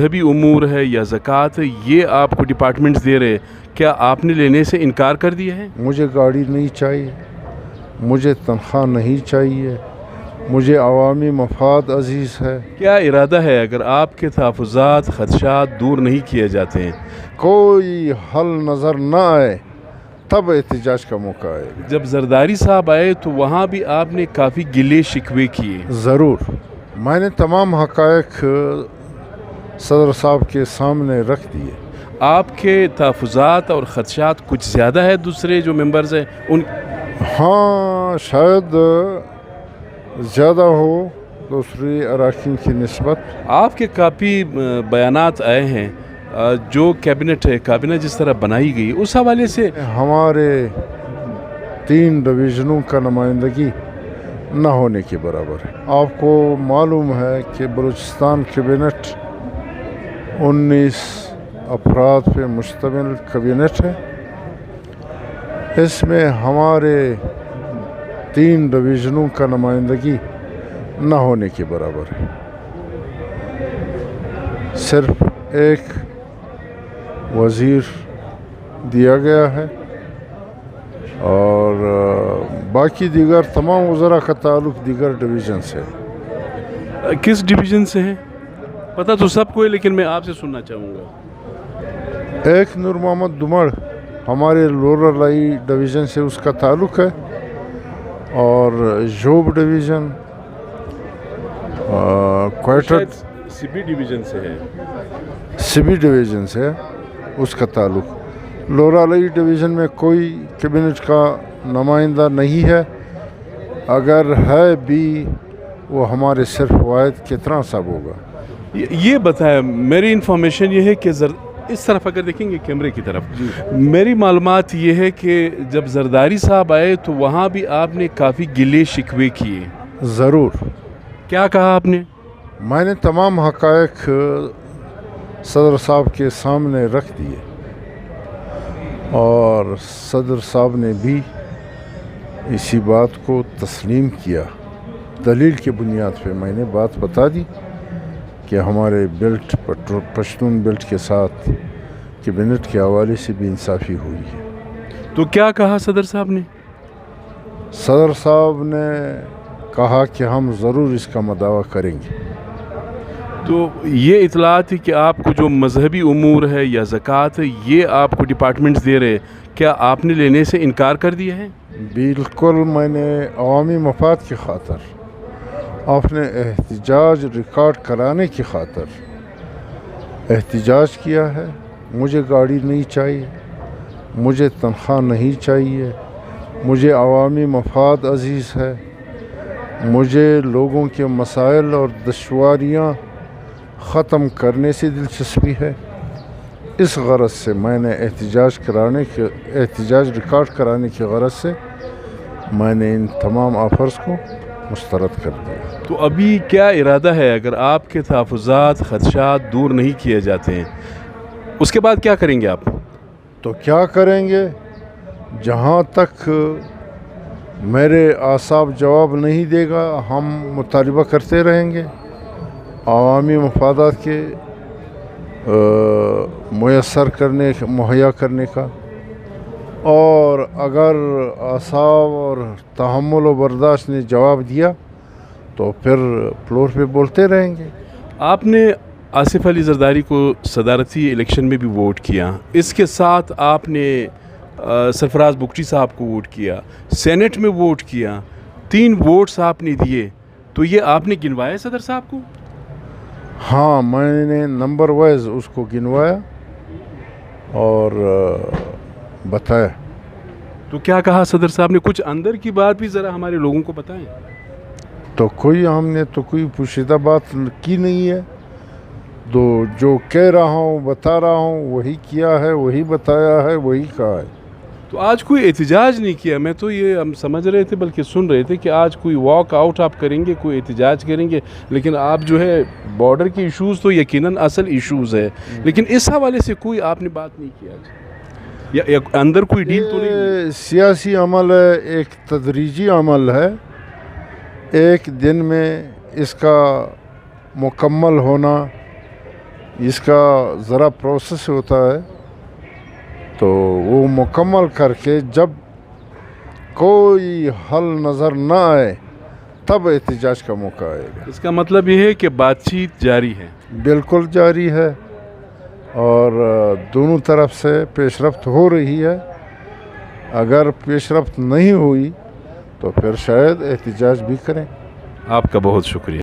مذہبی امور ہے یا زکوٰۃ ہے، یہ آپ کو ڈپارٹمنٹس دے رہے، کیا آپ نے لینے سے انکار کر دیا ہے؟ مجھے گاڑی نہیں چاہیے، مجھے تنخواہ نہیں چاہیے، مجھے عوامی مفاد عزیز ہے۔ کیا ارادہ ہے اگر آپ کے تحفظات خدشات دور نہیں کیے جاتے ہیں؟ کوئی حل نظر نہ آئے تب احتجاج کا موقع آئے گا۔ جب زرداری صاحب آئے تو وہاں بھی آپ نے کافی گلے شکوے کیے۔ ضرور، میں نے تمام حقائق صدر صاحب کے سامنے رکھ دیے۔ آپ کے تحفظات اور خدشات کچھ زیادہ ہے دوسرے جو ممبرز ہیں ان؟ ہاں، شاید زیادہ ہو دوسری اراکین کی نسبت۔ آپ کے کافی بیانات آئے ہیں جو کیبنٹ ہے، کابینہ جس طرح بنائی گئی اس حوالے سے ہمارے 3 ڈویژنوں کا نمائندگی نہ ہونے کے برابر ہے۔ آپ کو معلوم ہے کہ بلوچستان کیبنٹ 19 افراد پہ مشتمل کابینٹ ہے۔ اس میں ہمارے 3 ڈویژنوں کا نمائندگی نہ ہونے کے برابر ہے۔ صرف ایک وزیر دیا گیا ہے اور باقی دیگر تمام وزراء کا تعلق دیگر ڈویژن سے ہے۔ کس ڈویژن سے ہیں؟ پتہ تو سب کو ہے لیکن میں آپ سے سننا چاہوں گا۔ ایک نور محمد دمڑ ہمارے لورر لائی ڈویژن سے اس کا تعلق ہے، اور جوب ڈویژن کوئٹہ سبی ڈویژن سے ہے۔ سبی ڈویژن سے اس کا تعلق۔ لورا لائی ڈویژن میں کوئی کیبنٹ کا نمائندہ نہیں ہے، اگر ہے بھی وہ ہمارے صرف واحد کتنا صاحب ہوگا۔ یہ بتایا، میری انفارمیشن یہ ہے کہ اس طرف اگر دیکھیں گے کیمرے کی طرف، میری معلومات یہ ہے کہ جب زرداری صاحب آئے تو وہاں بھی آپ نے کافی گلے شکوے کیے۔ ضرور، کیا کہا آپ نے؟ میں نے تمام حقائق صدر صاحب کے سامنے رکھ دیے، اور صدر صاحب نے بھی اسی بات کو تسلیم کیا۔ دلیل کی بنیاد پہ میں نے بات بتا دی کہ ہمارے بیلٹ پشتون بیلٹ کے ساتھ کیبنٹ کے حوالے سے بھی انصافی ہوئی ہے۔ تو کیا کہا صدر صاحب نے؟ صدر صاحب نے کہا کہ ہم ضرور اس کا مداوع کریں گے۔ تو یہ اطلاع تھی کہ آپ کو جو مذہبی امور ہے یا زکوٰۃ ہے، یہ آپ کو ڈپارٹمنٹس دے رہے، کیا آپ نے لینے سے انکار کر دیا ہے؟ بالکل، میں نے عوامی مفاد کی خاطر، اپنے احتجاج ریکارڈ کرانے کی خاطر احتجاج کیا ہے۔ مجھے گاڑی نہیں چاہیے، مجھے تنخواہ نہیں چاہیے، مجھے عوامی مفاد عزیز ہے، مجھے لوگوں کے مسائل اور دشواریاں ختم کرنے سے دلچسپی ہے۔ اس غرض سے میں نے احتجاج ریکارڈ کرانے کی غرض سے میں نے ان تمام آفرز کو مسترد کر دیا۔ تو ابھی کیا ارادہ ہے اگر آپ کے تحفظات خدشات دور نہیں کیے جاتے ہیں، اس کے بعد کیا کریں گے آپ؟ تو کیا کریں گے؟ جہاں تک میرے اعصاب جواب نہیں دے گا ہم مطالبہ کرتے رہیں گے عوامی مفادات کے مہیا کرنے کا، اور اگر اعصاب اور تحمل و برداشت نے جواب دیا تو پھر فلور پہ بولتے رہیں گے۔ آپ نے آصف علی زرداری کو صدارتی الیکشن میں بھی ووٹ کیا، اس کے ساتھ آپ نے سرفراز بگٹی صاحب کو ووٹ کیا، سینٹ میں ووٹ کیا، 3 ووٹس آپ نے دیے، تو یہ آپ نے گنوایا صدر صاحب کو؟ ہاں، میں نے نمبر وائز اس کو گنوایا اور بتایا۔ تو کیا کہا صدر صاحب نے؟ کچھ اندر کی بات بھی ذرا ہمارے لوگوں کو بتائیں۔ تو ہم نے تو کوئی پوشیدہ بات کی نہیں ہے، تو جو کہہ رہا ہوں بتا رہا ہوں، وہی کیا ہے، وہی بتایا ہے، وہی کہا ہے۔ تو آج کوئی احتجاج نہیں کیا؟ میں تو یہ ہم سمجھ رہے تھے بلکہ سن رہے تھے کہ آج کوئی واک آؤٹ آپ کریں گے، کوئی احتجاج کریں گے، لیکن آپ جو ہے بارڈر کے ایشوز تو یقیناً اصل ایشوز ہے، لیکن اس حوالے سے کوئی آپ نے بات نہیں کیا یا اندر کوئی ڈیل تو نہیں؟ سیاسی عمل ہے، ایک تدریجی عمل ہے، ایک دن میں اس کا مکمل ہونا اس کا ذرا پروسیس ہوتا ہے، تو وہ مکمل کر کے جب کوئی حل نظر نہ آئے تب احتجاج کا موقع آئے گا۔ اس کا مطلب یہ ہے کہ بات چیت جاری ہے؟ بالکل جاری ہے، اور دونوں طرف سے پیش رفت ہو رہی ہے۔ اگر پیش رفت نہیں ہوئی تو پھر شاید احتجاج بھی کریں۔ آپ کا بہت شکریہ۔